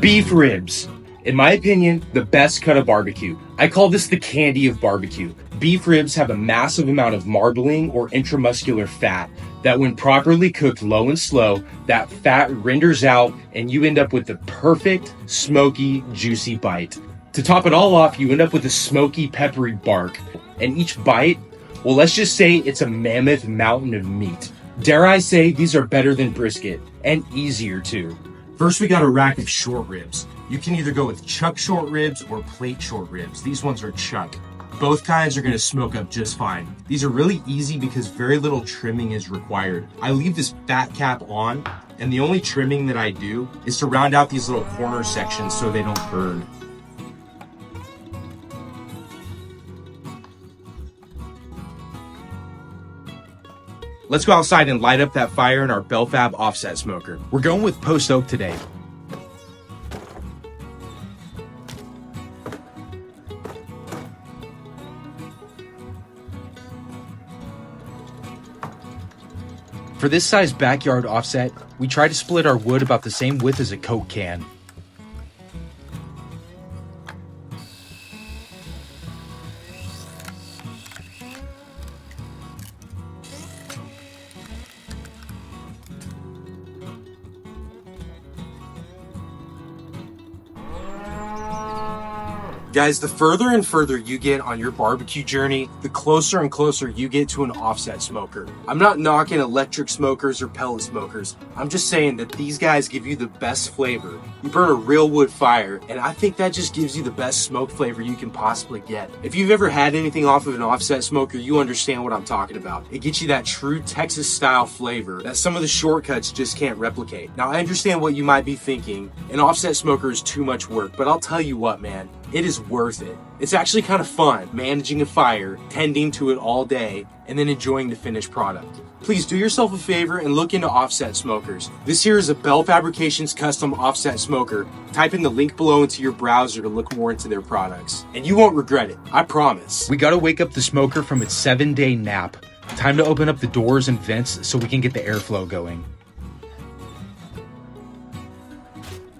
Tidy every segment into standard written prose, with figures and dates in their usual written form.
Beef ribs. In my opinion, the best cut of barbecue. I call this the candy of barbecue. Beef ribs have a massive amount of marbling or intramuscular fat that when properly cooked low and slow, that fat renders out and you end up with the perfect, smoky, juicy bite. To top it all off, you end up with a smoky, peppery bark. And each bite, well, let's just say it's a mammoth mountain of meat. Dare I say these are better than brisket, and easier too. First, we got a rack of short ribs. You can either go with chuck short ribs or plate short ribs. These ones are chuck. Both kinds are gonna smoke up just fine. These are really easy because very little trimming is required. I leave this fat cap on, and the only trimming that I do is to round out these little corner sections so they don't burn. Let's go outside and light up that fire in our Bellfab offset smoker. We're going with post oak today. For this size backyard offset, we try to split our wood about the same width as a Coke can. Guys, the further and further you get on your barbecue journey, the closer and closer you get to an offset smoker. I'm not knocking electric smokers or pellet smokers. I'm just saying that these guys give you the best flavor. You burn a real wood fire, and I think that just gives you the best smoke flavor you can possibly get. If you've ever had anything off of an offset smoker, you understand what I'm talking about. It gets you that true Texas style flavor that some of the shortcuts just can't replicate. Now, I understand what you might be thinking. An offset smoker is too much work, but I'll tell you what, man. It is worth it. It's actually kind of fun managing a fire, tending to it all day, and then enjoying the finished product. Please do yourself a favor and look into offset smokers. This here is a Bell Fabrications custom offset smoker. Type in the link below into your browser to look more into their products. And you won't regret it, I promise. We gotta wake up the smoker from its 7-day nap. Time to open up the doors and vents so we can get the airflow going.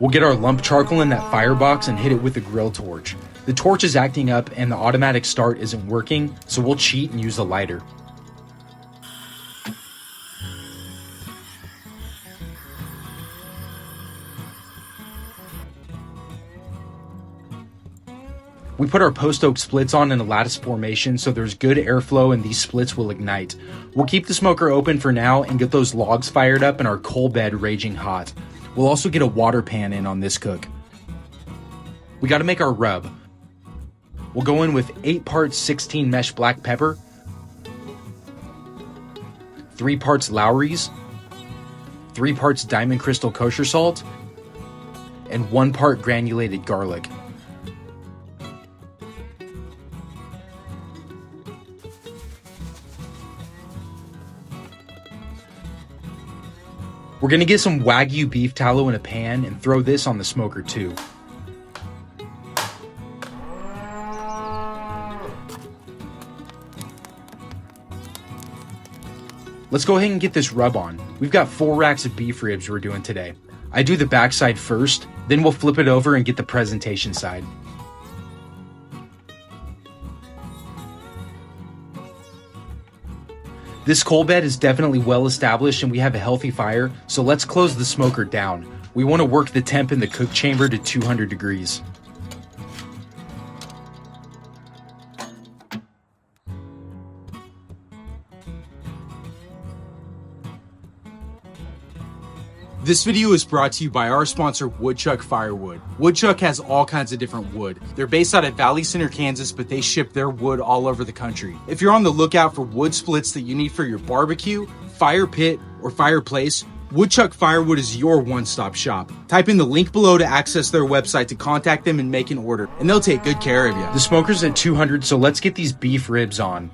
We'll get our lump charcoal in that firebox and hit it with the grill torch. The torch is acting up and the automatic start isn't working, so we'll cheat and use a lighter. We put our post oak splits on in a lattice formation so there's good airflow and these splits will ignite. We'll keep the smoker open for now and get those logs fired up and our coal bed raging hot. We'll also get a water pan in on this cook. We gotta make our rub. We'll go in with 8 parts 16 mesh black pepper, 3 parts Lowry's, 3 parts diamond crystal kosher salt, and 1 part granulated garlic. We're gonna get some Wagyu beef tallow in a pan and throw this on the smoker too. Let's go ahead and get this rub on. We've got 4 racks of beef ribs we're doing today. I do the backside first, then we'll flip it over and get the presentation side. This coal bed is definitely well established and we have a healthy fire, so let's close the smoker down. We want to work the temp in the cook chamber to 200 degrees. This video is brought to you by our sponsor, Woodchuck Firewood. Woodchuck has all kinds of different wood. They're based out of Valley Center, Kansas, but they ship their wood all over the country. If you're on the lookout for wood splits that you need for your barbecue, fire pit, or fireplace, Woodchuck Firewood is your one-stop shop. Type in the link below to access their website to contact them and make an order, and they'll take good care of you. The smoker's at 200, so let's get these beef ribs on.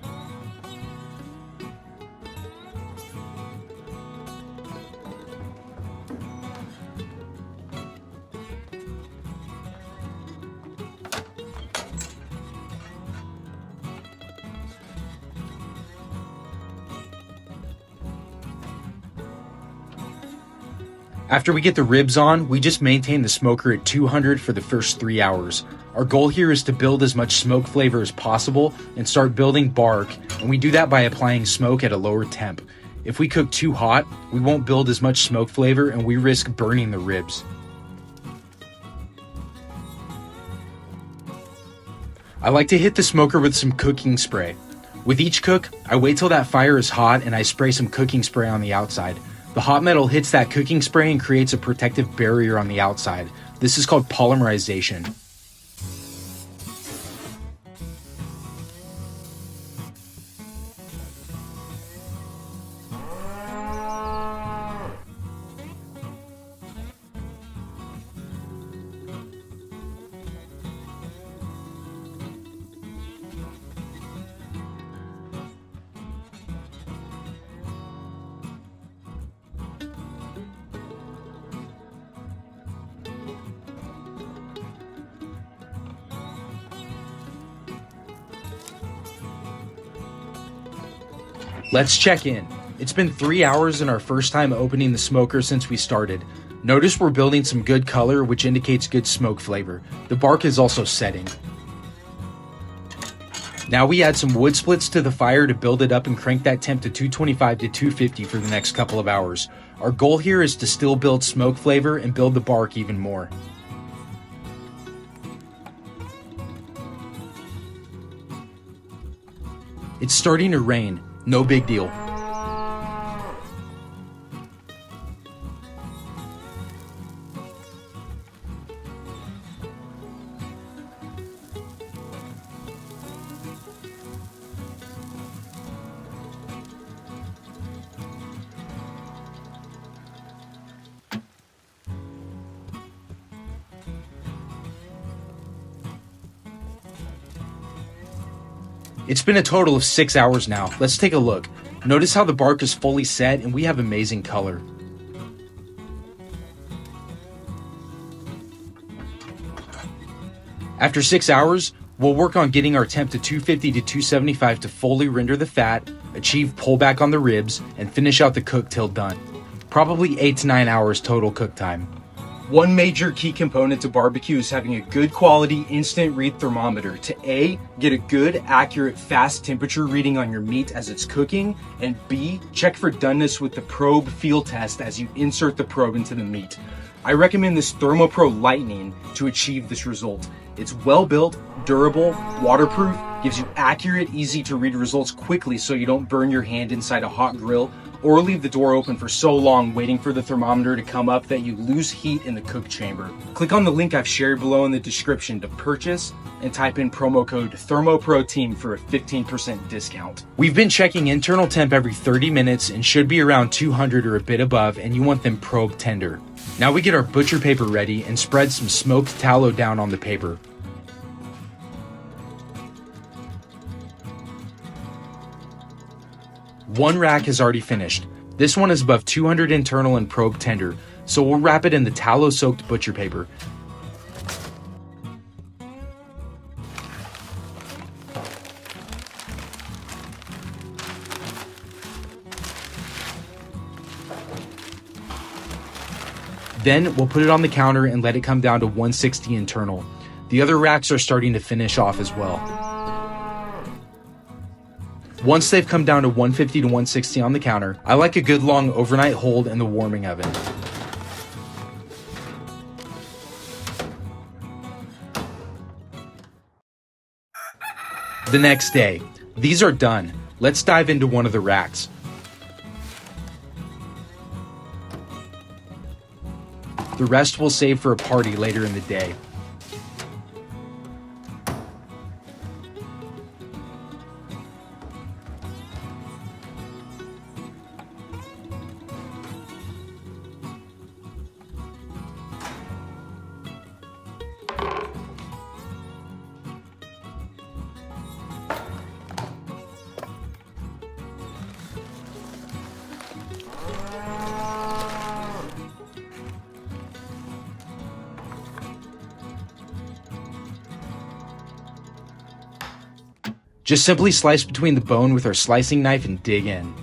After we get the ribs on, we just maintain the smoker at 200 for the first 3 hours. Our goal here is to build as much smoke flavor as possible and start building bark, and we do that by applying smoke at a lower temp. If we cook too hot, we won't build as much smoke flavor and we risk burning the ribs. I like to hit the smoker with some cooking spray. With each cook, I wait till that fire is hot and I spray some cooking spray on the outside. The hot metal hits that cooking spray and creates a protective barrier on the outside. This is called polymerization. Let's check in. It's been 3 hours and our first time opening the smoker since we started. Notice we're building some good color, which indicates good smoke flavor. The bark is also setting. Now we add some wood splits to the fire to build it up and crank that temp to 225 to 250 for the next couple of hours. Our goal here is to still build smoke flavor and build the bark even more. It's starting to rain. No big deal. It's been a total of 6 hours now. Let's take a look. Notice how the bark is fully set and we have amazing color. After 6 hours, we'll work on getting our temp to 250 to 275 to fully render the fat, achieve pullback on the ribs, and finish out the cook till done. Probably 8 to 9 hours total cook time. One major key component to barbecue is having a good quality instant read thermometer to A, get a good, accurate, fast temperature reading on your meat as it's cooking, and B, check for doneness with the probe feel test as you insert the probe into the meat. I recommend this ThermoPro Lightning to achieve this result. It's well built, durable, waterproof, gives you accurate, easy to read results quickly so you don't burn your hand inside a hot grill or leave the door open for so long waiting for the thermometer to come up that you lose heat in the cook chamber. Click on the link I've shared below in the description to purchase and type in promo code ThermoProTeam for a 15% discount. We've been checking internal temp every 30 minutes and should be around 200 or a bit above, and you want them probe tender. Now we get our butcher paper ready and spread some smoked tallow down on the paper. One rack is already finished. This one is above 200 internal and probe tender, so we'll wrap it in the tallow-soaked butcher paper. Then we'll put it on the counter and let it come down to 160 internal. The other racks are starting to finish off as well. Once they've come down to 150 to 160 on the counter, I like a good long overnight hold in the warming oven. The next day, these are done. Let's dive into one of the racks. The rest we'll save for a party later in the day. Just simply slice between the bone with our slicing knife and dig in.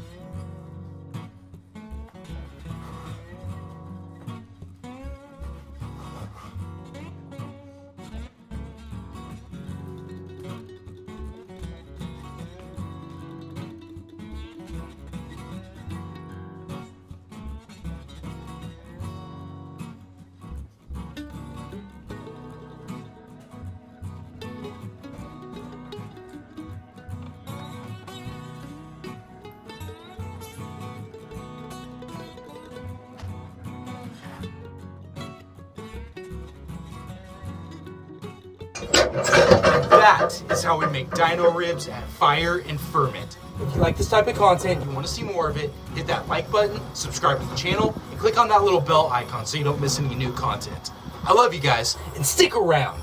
That is how we make dino ribs at Fire and Ferment. If you like this type of content, you want to see more of it, hit that like button, subscribe to the channel, and click on that little bell icon so you don't miss any new content. I love you guys, and stick around.